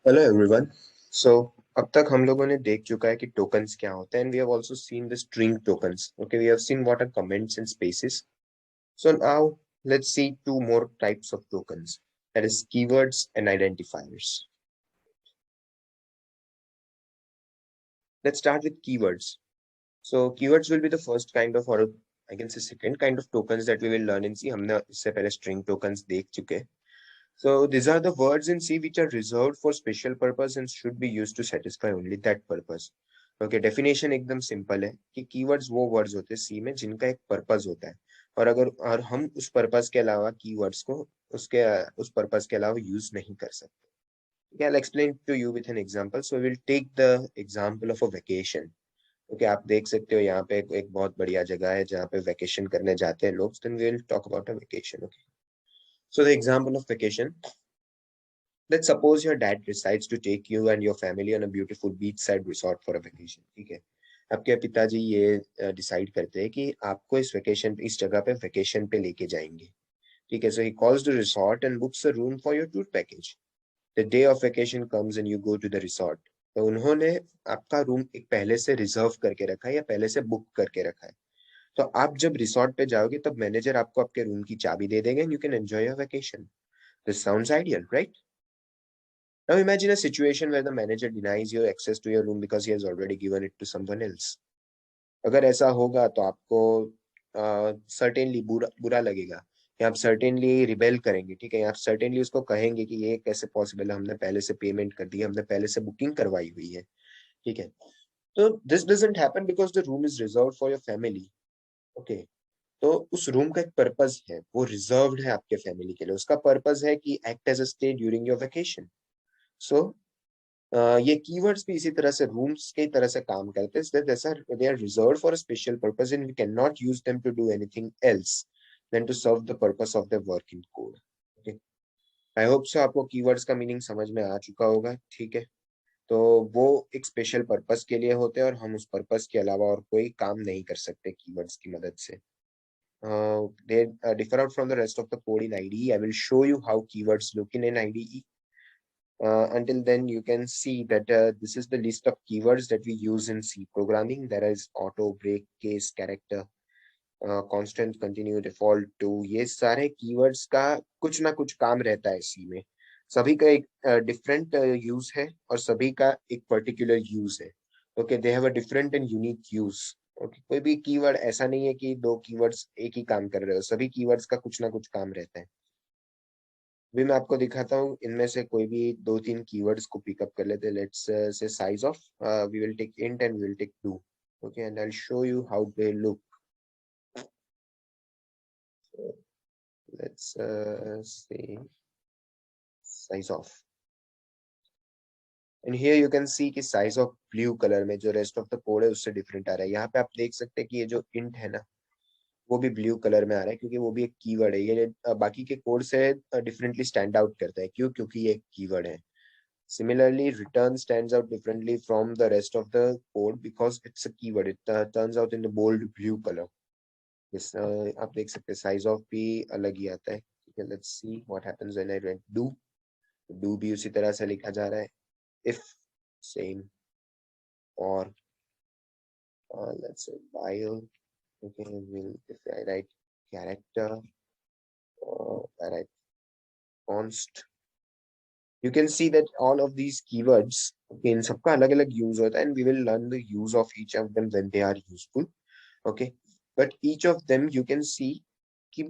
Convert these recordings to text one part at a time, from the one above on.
Hello everyone. सो अब तक हम लोगों ने देख चुका है कि टोकन्स क्या होते हैं and we have also seen the string tokens. Okay, we have seen what are comments and spaces. So now let's see two more types of tokens, that is keywords and identifiers. Let's start with keywords. So keywords will be the first kind of, or I can say second kind of tokens that we will learn in C. हमने इससे पहले string tokens देख चुके हैं. So these are the words in C which are reserved for special purpose and should be used to satisfy only that purpose. Okay, definition एकदम simple है कि keywords वो वर्ड्स होते हैं सी में जिनका एक पर्पस होता है, और हम उस पर्पस के अलावा कीवर्ड्स को उसके उस पर्पस के अलावा यूज नहीं कर सकते. Okay, I'll explain to you with an example. So we'll take the example of a vacation. Okay, आप देख सकते हो यहाँ पे एक बहुत बढ़िया जगह है जहाँ पे वेकेशन करने जाते हैं लोग. Then we'll talk about a vacation. Okay, so the example of vacation. Let's suppose your dad decides to take you and your family on a beautiful beachside resort for a vacation. ठीक है, आपके पिताजी ये decide करते हैं कि आपको इस जगह पे वेकेशन पे लेके जाएंगे. ठीक है, so he calls the resort and books a room for your tour package. The day of vacation comes and you go to the resort. तो उन्होंने आपका रूम एक पहले से रिजर्व करके रखा है या पहले से बुक करके रखा है. तो आप जब रिसोर्ट पे जाओगे तब मैनेजर आपको आपके रूम की चाबी दे देंगे and you can enjoy your vacation. This sounds ideal, right? Now imagine a situation where the manager denies you access to your room because he has already given it to someone else. अगर ऐसा होगा तो आपको certainly बुरा बुरा लगेगा, या आप सर्टेनली रिबेल करेंगे. ठीक है, आप सर्टेनली उसको कहेंगे कि ये कैसे पॉसिबल है, हमने पहले से पेमेंट कर दी है, हमने पहले से बुकिंग करवाई हुई है. ठीक है, तो this doesn't happen because the room is reserve for your family. Okay, तो उस रूम का एक पर्पस है, वो रिजर्व्ड है आपके फैमिली के लिए. उसका पर्पस है कि act as a stay during your vacation. So ये कीवर्ड्स भी इसी तरह से रूम्स की तरह से काम करते हैं. They are reserved for a special purpose and we can not use them to do anything else then to serve the purpose of the work in code. Okay, I hope so आपको keywords का meaning समझ में आ चुका होगा. ठीक है, तो वो एक स्पेशल पर्पस के लिए होते हैं और हम उस पर्पस के अलावा और कोई काम नहीं कर सकते कीवर्ड्स की मदद से. They differ out from the rest of the code in IDE. I will show you how keywords look in an IDE. Until then, you can see that this is the list of keywords that we use in C programming. There is auto, break, case, character, constant, continue, default to. ये सारे keywords का कुछ ना कुछ काम रहता है C में. सभी का एक different use है और सभी का एक particular use है. Okay, they have a different and unique use. Okay, कोई भी कीवर्ड ऐसा नहीं है कि दो कीवर्ड्स एक ही काम कर रहे हो. सभी कीवर्ड्स का कुछ ना कुछ काम रहता है. अभी मैं आपको दिखाता हूँ इनमें से कोई भी दो तीन कीवर्ड्स को पिकअप कर लेते हैं. Let's say size of, we will take int and we will take do. Okay, and I will show you how they look. Let's say size of, and here you can see कि size of blue colour में जो rest of the code है उससे different आ रहा है. यहाँ पे आप देख सकते हैं कि ये जो इंट है ना, वो भी ब्लू कलर में आ रहा है क्योंकि वो भी एक कीवर्ड है. ये बाकी के कोड से डिफरेंटली स्टैंड आउट करता है. क्यों? क्योंकि ये एक कीवर्ड है. Similarly, return stands out differently from the rest of the code because it's a keyword. It turns out in the bold blue color. Yes, आप देख सकते हैं size of भी अलग ही आता है. ठीक है, let's see what happens when I write do. Do भी उसी तरह से लिखा जा रहा है. If same, or let's say while. Okay, will if I write character, I write const. You can see that all of these keywords, okay, इन सबका अलग अलग यूज होता है and we will learn the use of each of them when they are useful. Okay, but each of them you can see कि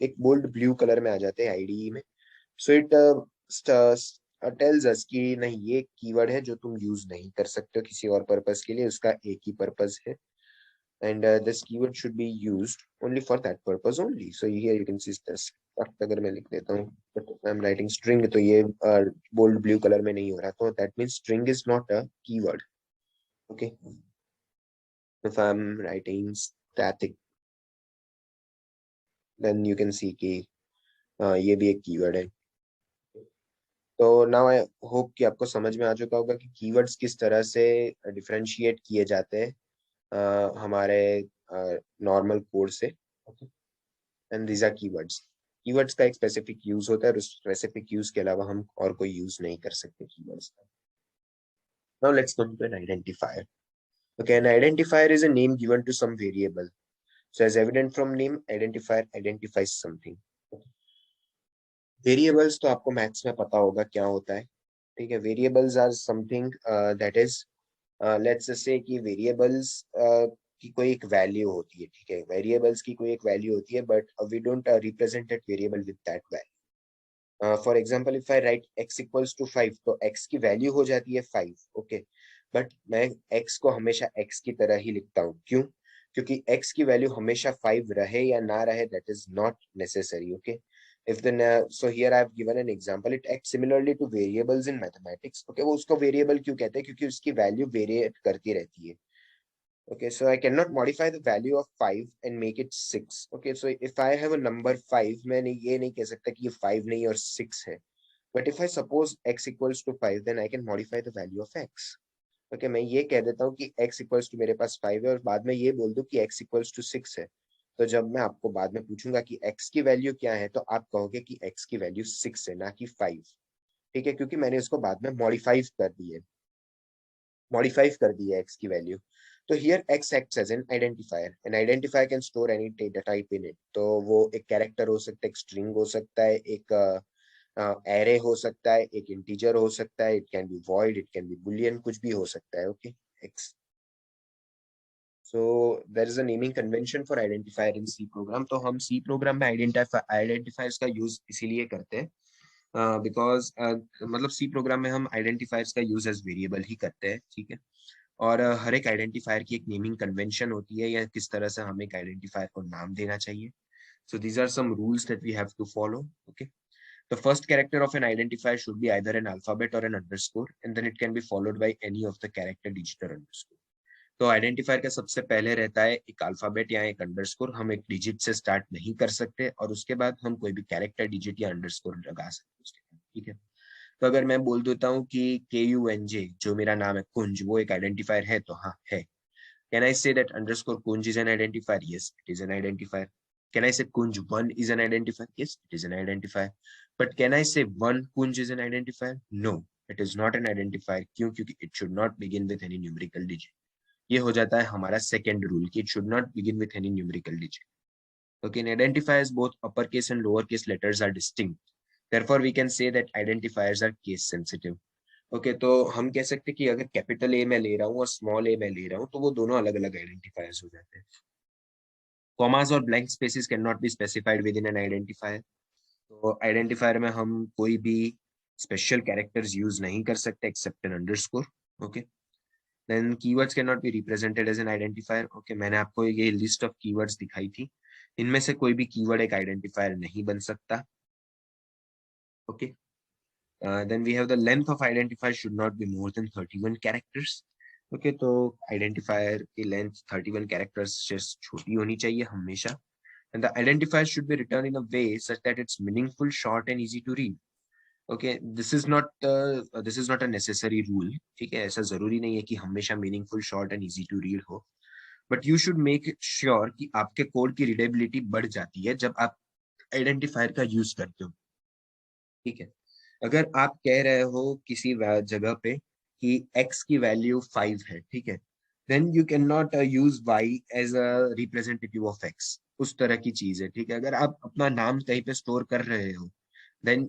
एक bold blue colour में आ जाते हैं आईडीई में. सो इट टेल्स अस कि नहीं, ये कीवर्ड है जो तुम यूज नहीं कर सकते हो किसी और पर्पस के लिए. उसका एक ही पर्पस है and this keyword should be used only for that purpose only. So here you can see this. अगर मैं लिख देता हूँ but I'm writing string, तो ये bold blue color में नहीं हो रहा, तो that means string is not a keyword. Okay, if I'm writing static, then you can see कि ये भी एक कीवर्ड है. तो नाउ आई होप कि आपको समझ में आ चुका होगा कि कीवर्ड्स किस तरह से डिफरेंशिएट किए जाते हैं हमारे नॉर्मल कोड से. And these are keywords. Keywords का एक स्पेसिफिक यूज होता है और उस स्पेसिफिक यूज के अलावा हम और कोई यूज नहीं कर सकते कीवर्ड्स का. Now let's come to an identifier. Okay, an identifier is a name given to some variable. So as evident from name, identifier identifies something. Variables तो आपको मैथ्स में पता होगा क्या होता है. ठीक है, variables are something that is, let's say कि वेरिएबल्स की कोई एक वैल्यू होती है. ठीक है, वेरिएबल्स की कोई एक वैल्यू होती है, but we don't represent that variable with that value. For example if I write x equals to 5, तो x की वैल्यू हो जाती है 5. ओके, बट मैं x को हमेशा x की तरह ही लिखता हूँ. क्यों? क्योंकि x की वैल्यू हमेशा 5 रहे या ना रहे, that is not necessary. Okay, if the so here I have given an example, it acts similarly to variables in mathematics. Okay, वो उसको वेरिएबल क्यों कहते हैं? क्योंकि उसकी वैल्यू वेरिएट करती रहती है. Okay, so I cannot modify the value of 5 and make it 6. Okay, so if I have a number 5, मैं नहीं ये नहीं कह सकता कि ये 5 नहीं और 6 है. But if I suppose x equals to 5, then I can modify the value of x. Okay, मैं ये कह देता हूँ कि x equals to मेरे पास 5 है और बाद में ये बोल दूँ कि x equals to 6 है. तो जब मैं आपको बाद में पूछूंगा कि x की वैल्यू क्या है, तो आप कहोगे कि x की वैल्यू 6 है, ना कि 5. ठीक है, क्योंकि मैंने उसको बाद में मॉडिफाई कर दी है x की वैल्यू. तो here x acts as an identifier. An identifier can store any data type in it. तो वो एक कैरेक्टर हो सकता है, एक स्ट्रिंग हो सकता है, एक एरे हो सकता है, एक इंटीजर हो सकता है, it can be void, it can be boolean, कुछ भी हो सकता है. Okay, x. So there is a naming convention for identifier in C program. तो हम सी प्रोग्राम में आइडेंटिफायर्स का यूज इसीलिए करते हैं बिकॉज मतलब सी प्रोग्राम में हम आइडेंटिफायर्स का यूज एज वेरिएबल ही करते हैं. ठीक है, और हर एक आइडेंटिफायर की एक नेमिंग कन्वेंशन होती है, या किस तरह से हम एक आइडेंटिफायर को नाम देना चाहिए. So these are some rules that we have to follow. Okay, the first character of an identifier should be either an alphabet or an underscore, and then it can be followed by any of the character digit or underscore. तो identifier का सबसे पहले रहता है एक alphabet या एक underscore. हम एक डिजिट से स्टार्ट नहीं कर सकते और उसके बाद हम कोई भी कैरेक्टर डिजिट या अंडरस्कोर लगा सकते हैं. ठीक है, तो अगर मैं बोल देता हूँ कि KUNJ, जो मेरा नाम है कुंज, वो एक आइडेंटिफायर है, तो हाँ है. Can I say that underscore Kunj is an identifier? Yes, it is an identifier. Can I say Kunj one is an identifier? Yes, it is an identifier. But can I say one Kunj is an identifier? No, it is not an identifier. क्यों? क्योंकि it should not begin with any numerical digit. ये हो जाता है हमारा second rule कि it should not begin with any numerical digit. Okay, in identifiers, both uppercase and lowercase letters are distinct. Therefore, we can say that identifiers are case sensitive. Okay, तो हम कह सकते हैं कि अगर कैपिटल ए में ले रहा हूँ और स्मॉल ए में ले रहा हूँ, तो वो दोनों अलग अलग आइडेंटिफायर्स हो जाते हैं. कॉमास और blank spaces can not be specified with in an identifier. तो आइडेंटिफायर में हम कोई भी स्पेशल कैरेक्टर्स यूज नहीं कर सकते except an underscore. Okay, then keywords can not be represented as an identifier. Okay, मैंने आपको ये लिस्ट ऑफ कीवर्ड्स दिखाई थी, इनमें से कोई भी कीवर्ड एक आइडेंटिफायर नहीं बन सकता. Okay, then we have the length of identifier should not be more than 31 characters. Okay, तो identifier की length 31 characters से छोटी होनी चाहिए हमेशा. And the identifier should be written in a way such that it's meaningful, short and easy to read. Okay, this is not a necessary rule. ठीक है, ऐसा जरूरी नहीं है कि हमेशा meaningful, short and easy to read हो. But you should make sure कि आपके कोड की रीडेबिलिटी बढ़ जाती है जब आप आइडेंटिफायर का यूज करते हो. ठीक है, अगर आप कह रहे हो किसी जगह पे कि x की वैल्यू 5 है, ठीक है, then you can not use y as a representative of x. उस तरह की चीज है. ठीक है, अगर आप अपना नाम कहीं पे स्टोर कर रहे हो, then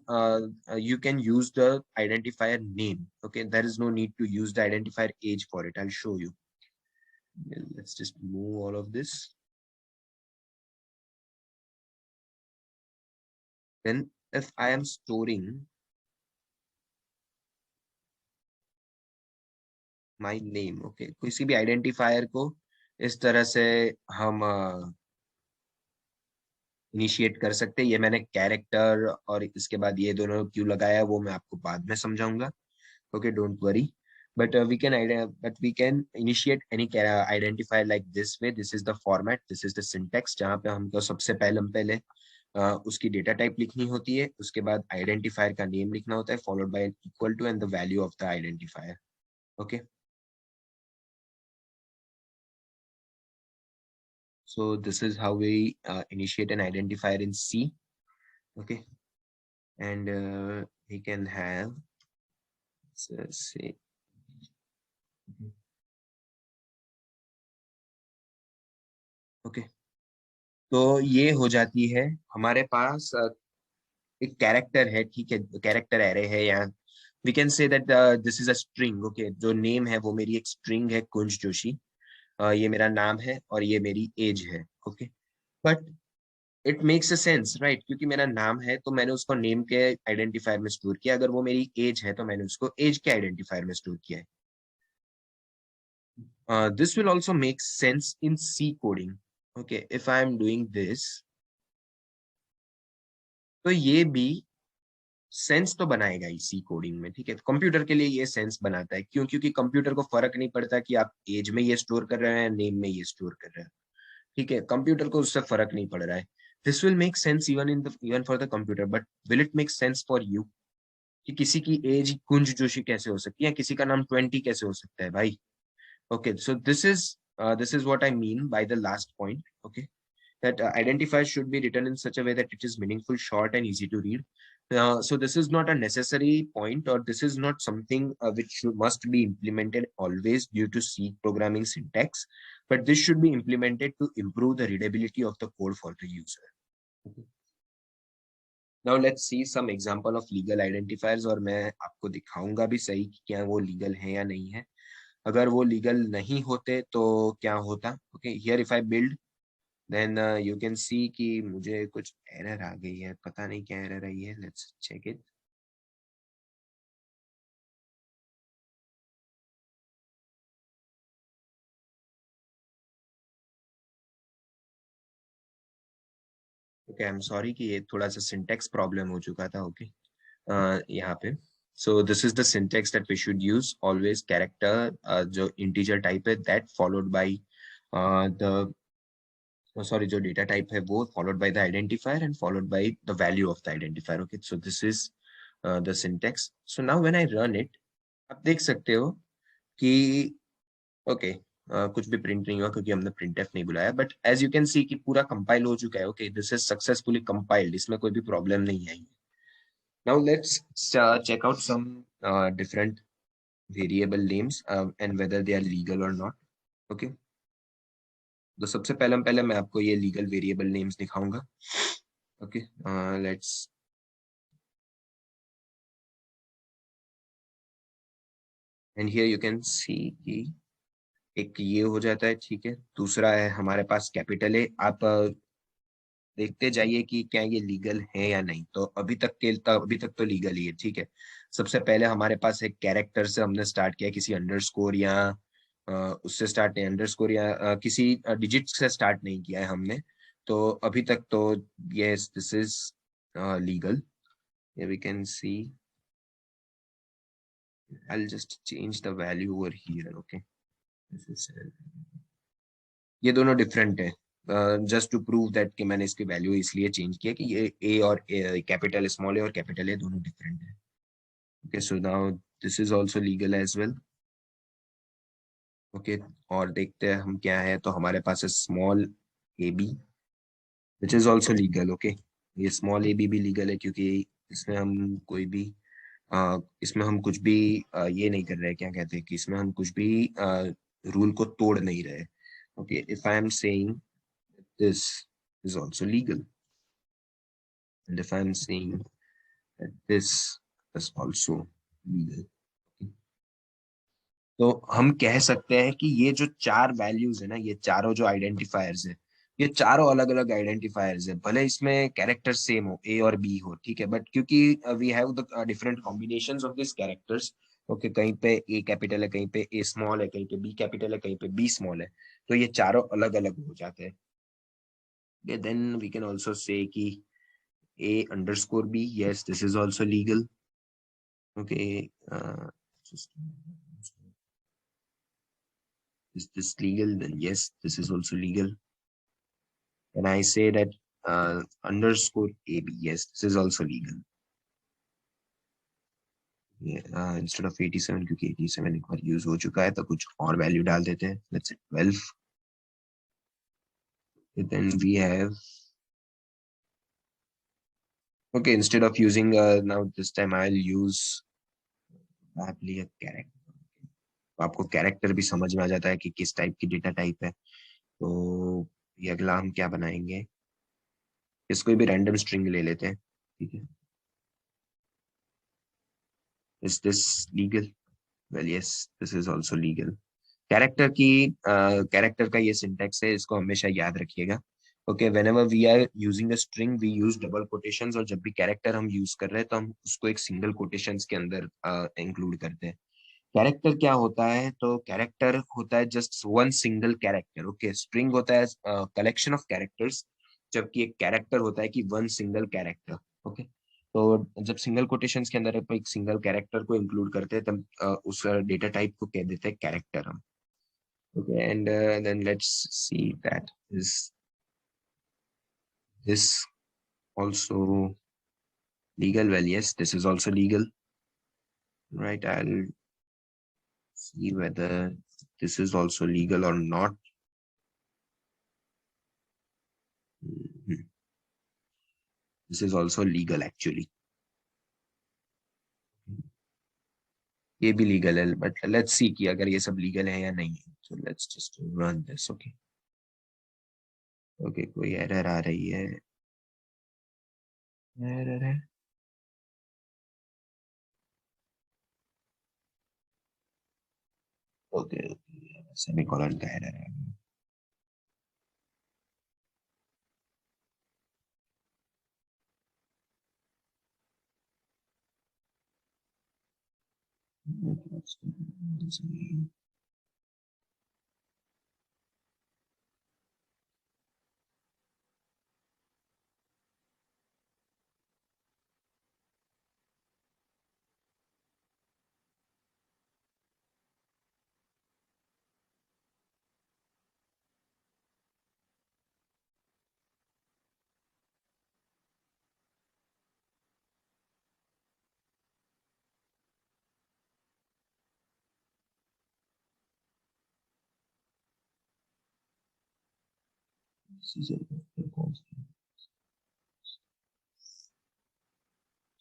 you can use the identifier name. Okay, there is no need to use the identifier age for it. I'll show you. Let's just move all of this. Then if I am storing my name, okay, किसी भी identifier को इस तरह से हम initiate कर सकते हैं. ये मैंने कैरेक्टर और इसके बाद ये दोनों क्यों लगाया वो मैं आपको बाद में समझाऊंगा. Okay, don't worry. But we can initiate any identifier like this way. This is the format, this is the syntax, जहाँ पे हमको सबसे पहले उसकी डेटा टाइप लिखनी होती है, उसके बाद आइडेंटिफायर का नेम लिखना होता है, followed by equal to and the value of the identifier. Okay, so this is how we initiate an identifier in C. Okay, and we can have, say, okay, तो ये हो जाती है हमारे पास एक कैरेक्टर है, ठीक है, कैरेक्टर एरे है, या we can say that this is a string. Okay, जो नेम है वो मेरी एक स्ट्रिंग है, कुंज जोशी। ये मेरा नाम है और ये मेरी एज है। Okay, but it makes a sense, right, क्योंकि मेरा नाम है तो मैंने उसको नेम के आइडेंटिफायर में स्टोर किया। अगर वो मेरी एज है तो मैंने उसको एज के आइडेंटिफायर में स्टोर किया है। This will also make sense in C coding. Okay, if I am doing this, तो ये भी सेंस तो बनाएगा इसी कोडिंग में, ठीक है। कंप्यूटर के लिए ये सेंस बनाता है, क्यों? क्योंकि कंप्यूटर को फर्क नहीं पड़ता कि आप एज में ये स्टोर कर रहे हैं, नेम में ये स्टोर कर रहे हैं, ठीक है। कंप्यूटर को उससे फर्क नहीं पड़ रहा है। This will make sense even for the computer, but will it make sense for you? कि किसी की एज कुंज जोशी कैसे हो सकती है, किसी का नाम 20 कैसे हो सकता है भाई? Okay, so this is what I mean by the last point. Okay, that identifiers should be written in such a way that it is meaningful, short, and easy to read. So this is not a necessary point, or this is not something must be implemented always due to C programming syntax, but this should be implemented to improve the readability of the code for the user. Now let's see some example of legal identifiers, और मैं आपको दिखाऊंगा भी सही कि क्या वो legal है या नहीं है। अगर वो लीगल नहीं होते तो क्या होता? Okay, here if I build, then you can see कि मुझे कुछ एरर आ गई है, पता नहीं क्या एरर आई है, let's check it. Okay, I am sorry कि ये थोड़ा सा सिंटेक्स प्रॉब्लम हो चुका था। ओके, यहाँ पे, so this is the syntax that we should use always. Character जो इंटीजर टाइप है, that followed by the, sorry, जो डेटा टाइप है वो followed by the identifier and followed by the value of the identifier. Okay, so this is the syntax. So now when I run it, आप देख सकते हो कि okay, कुछ भी प्रिंट नहीं हुआ क्योंकि हमने प्रिंटफ नहीं बुलाया, but as you can see कि पूरा कंपाइल हो चुका है। Okay, this is successfully compiled, इसमें कोई भी प्रॉब्लम नहीं आई। Now let's check out some different variable names and whether they are legal और नॉट। ओके, तो सबसे पहले मैं आपको ये लीगल वेरिएबल नेम्स दिखाऊंगा। Okay, let's, and here you can see कि एक ये हो जाता है, ठीक है। दूसरा है हमारे पास कैपिटल ए। आप देखते जाइए कि क्या ये लीगल है या नहीं। तो अभी तक तो लीगल ही है, ठीक है। सबसे पहले हमारे पास एक कैरेक्टर से हमने स्टार्ट किया, किसी अंडरस्कोर या अ, उससे स्टार्ट नहीं, अंडरस्कोर या किसी डिजिट से स्टार्ट नहीं किया है हमने। तो अभी तक तो yes, this is legal. We can see, I will just change the value over here. Okay, ये दोनों डिफरेंट है, जस्ट टू प्रूव दैट कि मैंने इसकी वैल्यू इसलिए चेंज किया कि ये ए और कैपिटल स्मॉल ए और कैपिटल ए दोनों डिफरेंट है। Okay, so now this is also legal as well. Okay, और देखते हैं हम क्या है। तो हमारे पास है small a b, which is also legal. Okay, ये स्मॉल ए बी भी लीगल है क्योंकि इसमें हम कोई भी इसमें हम कुछ भी ये नहीं कर रहे हैं, क्या कहते हैं कि इसमें हम कुछ भी रूल को तोड़ नहीं रहे। Okay, if I am saying this is also legal, and if I'm saying that this is also legal, तो हम कह सकते हैं कि ये जो चार वैल्यूज है ना, ये चारों जो आइडेंटिफायर्स है, ये चारों अलग अलग आइडेंटिफायर्स है। भले इसमें कैरेक्टर सेम हो, ए और बी हो, ठीक है, बट क्योंकि we have the different combinations of this characters. Okay, कहीं पे ए कैपिटल है, कहीं पे ए स्मॉल है, कहीं पे बी कैपिटल है, कहीं पे बी स्मॉल है, तो ये चारों अलग अलग हो जाते हैं। Then we can also say कि A underscore B, yes, this is also legal. Okay, just, is this legal? Then yes, this is also legal. And I say that underscore AB, yes, this is also legal. Yeah, instead of 87, क्योंकि 87 एक बार use हो चुका है, तो कुछ और value डाल देते हैं। Let's say 12. Then we have, Okay, instead of using now this time I'll use probably a character. तो आपको कैरेक्टर भी समझ में आ जाता है कि किस टाइप की डेटा टाइप है। तो ये अगला हम क्या बनाएंगे, इसको भी रैंडम स्ट्रिंग ले लेते हैं, ठीक है। Is this legal? Well yes, this is also legal. Character की कैरेक्टर का ये सिंटैक्स है, इसको हमेशा याद रखिएगा। Okay, whenever we are using a string we use double quotations, और जब भी कैरेक्टर हम यूज कर रहे हैं तो हम उसको एक सिंगल कोटेशंस के अंदर इंक्लूड करते हैं। कैरेक्टर क्या होता है, तो कैरेक्टर होता है just one single character. Okay, string होता है कलेक्शन ऑफ कैरेक्टर्स, जबकि एक कैरेक्टर होता है कि वन सिंगल कैरेक्टर। ओके, तो जब सिंगल कोटेशंस के अंदर अपन एक सिंगल कैरेक्टर को इंक्लूड करते हैं तब उस डेटा टाइप को कह देते हैं कैरेक्टर हम। Okay, and then let's see that is this also legal? Well yes, this is also legal, right? I'll see whether this is also legal or not. Mhm. This is also legal actually. ये भी legal है, but let's see कि अगर ये सब legal है या नहीं। So let's just run this. Okay, okay, कोई एरर आ रही है, एरर है। ओके, सेमीकोलन का एरर है।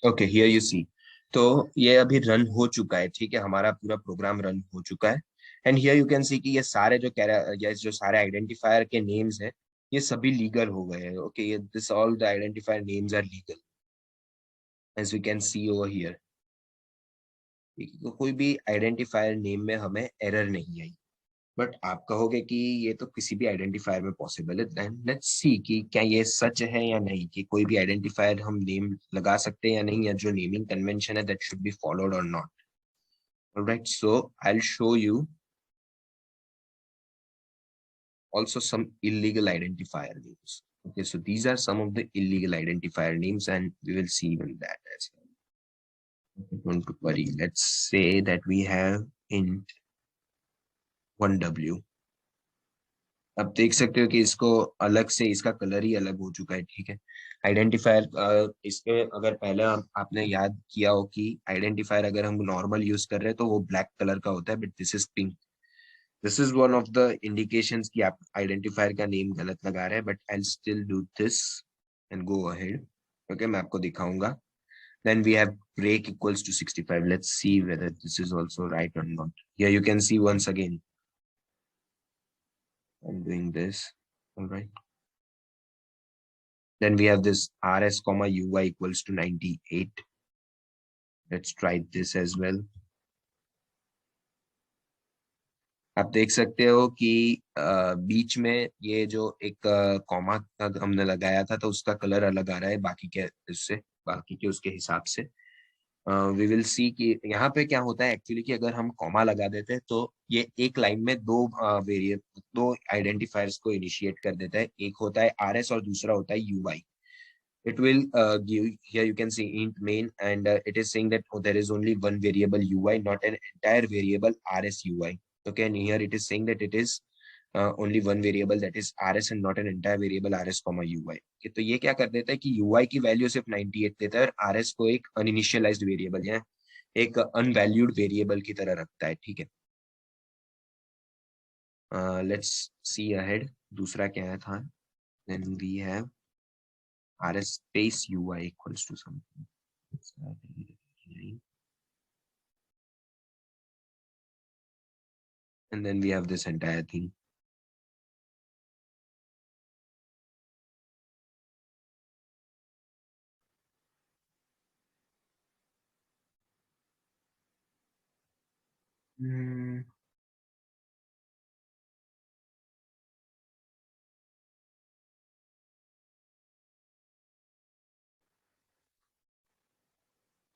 Okay, here you see. तो ये अभी रन हो चुका है, ठीक है, हमारा पूरा प्रोग्राम रन हो चुका है। And here you can see कि ये सारे ये जो सारे आइडेंटिफायर के नेम्स हैं, ये सभी लीगल हो गए हैं। ओके, ये this all the identifier names are legal as we can see over here. तो कोई भी आइडेंटिफायर नेम में हमें एरर नहीं आई। बट आप कहोगे कि ये तो किसी भी आइडेंटिफायर में पॉसिबल है, देन लेट्स सी कि क्या ये सच है या नहीं, कि कोई भी आइडेंटिफायर हम नेम लगा सकते हैं या नहीं, या जो नेमिंग कन्वेंशन है दैट शुड बी फॉलोड और not. Alright, so I will show you also some illegal identifier names. Okay, so these are some of the illegal identifier names and we will see even that as well. Okay, don't worry, let's say that we have int 1w। अब देख सकते हो कि इसको अलग से इसका colour ही अलग हो चुका है, ठीक है। आइडेंटिफायर इसके अगर पहले आपने याद किया हो कि आइडेंटिफायर अगर हम नॉर्मल यूज कर रहे हैं तो वो ब्लैक कलर का होता है, but this is pink. This is one of the indications कि आप आइडेंटिफायर का नेम गलत लगा रहे हैं, but I still do this and go ahead. Okay, मैं आपको दिखाऊंगा। Then we have break equals to 65. Let's see whether this is also right or not. Here you can see once again. I'm doing this. All right. Then we have this rs comma uy equals to 98. Let's try this as well. आप देख सकते हो कि बीच में ये जो एक comma हमने लगाया था तो उसका कलर अलग आ रहा है बाकी के इससे, बाकी के उसके हिसाब से। वी विल सी कि यहाँ पे क्या होता है एक्चुअली, कि अगर हम कॉमा लगा देते हैं तो ये एक लाइन में दो आइडेंटिफायर्स को इनिशिएट कर देता है। एक होता है आरएस और दूसरा होता है UI. It will give, here you can see int main, and it is saying that there is only one variable ui, not an entire variable rsui. Okay, and here it is saying that it is only one variable, that is rs, and not an entire variable rs comma ui. Okay, तो ये क्या कर देता है कि ui की value सिर्फ 98 देता है और rs को एक अनइनिशियलाइज्ड वेरिएबल या एक अनवैल्यूड वेरिएबल की तरह रखता है, ठीक है। लेट्स सी अहेड, दूसरा क्या था। Then we have rs space ui equals to something. And then we have this entire thing. Hmm.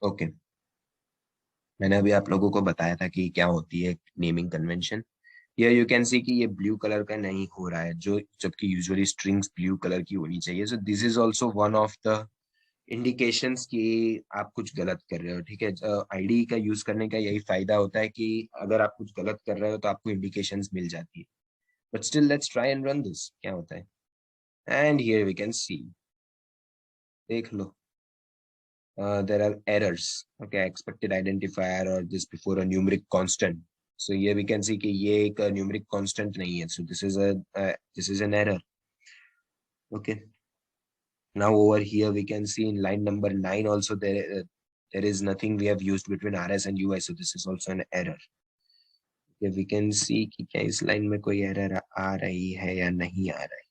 Okay, मैंने अभी आप लोगों को बताया था कि क्या होती है naming convention. Here you can see कि ये ब्लू कलर का नहीं हो रहा है, जो जबकि यूजुअली स्ट्रिंग्स ब्लू कलर की होनी चाहिए। सो this is also one of the indications कि आप कुछ गलत कर रहे हो। ठीक है, आईडी का यूज करने का यही फायदा होता है कि अगर आप कुछ गलत कर रहे हो तो आपको इंडिकेशंस मिल जाती है। But still let's try and run this, क्या होता है। And here we can see, देख लो, there are errors. Okay, expected identifier or this before a numeric constant. So here we can see कि ये एक numeric constant नहीं है. So this is an error. Okay. Now over here we can see in line number 9 also there is nothing we have used between RS and UI. So this is also an error. Okay, we can see कि क्या इस line में कोई error आ रही है या नहीं आ रहा है।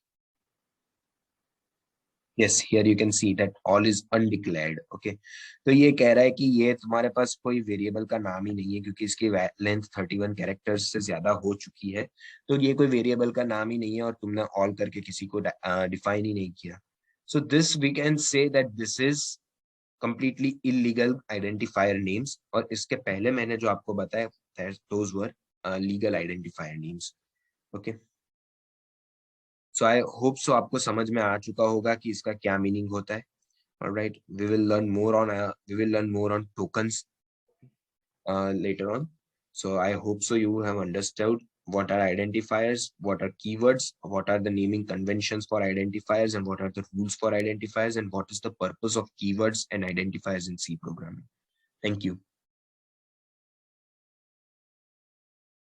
Yes, here you can see that all is undeclared. Okay, तो ये कह रहा है कि ये तुम्हारे पास कोई वेरिएबल का नाम ही नहीं है, क्योंकि इसकी लेंथ 31 कैरेक्टर्स से ज्यादा हो चुकी है। तो ये कोई वेरिएबल का नाम ही नहीं है और तुमने ऑल करके किसी को डिफाइन ही नहीं किया। So this we can say that this is completely illegal identifier names, और इसके पहले मैंने जो आपको बताया those were legal identifier names. Okay, so I hope so आपको समझ में आ चुका होगा कि इसका क्या मीनिंग होता है। Alright, we will learn more on tokens later on. So I hope so you have understood what are identifiers, what are keywords, what are the naming conventions for identifiers, and what are the rules for identifiers, and what is the purpose of keywords and identifiers in C programming. Thank you.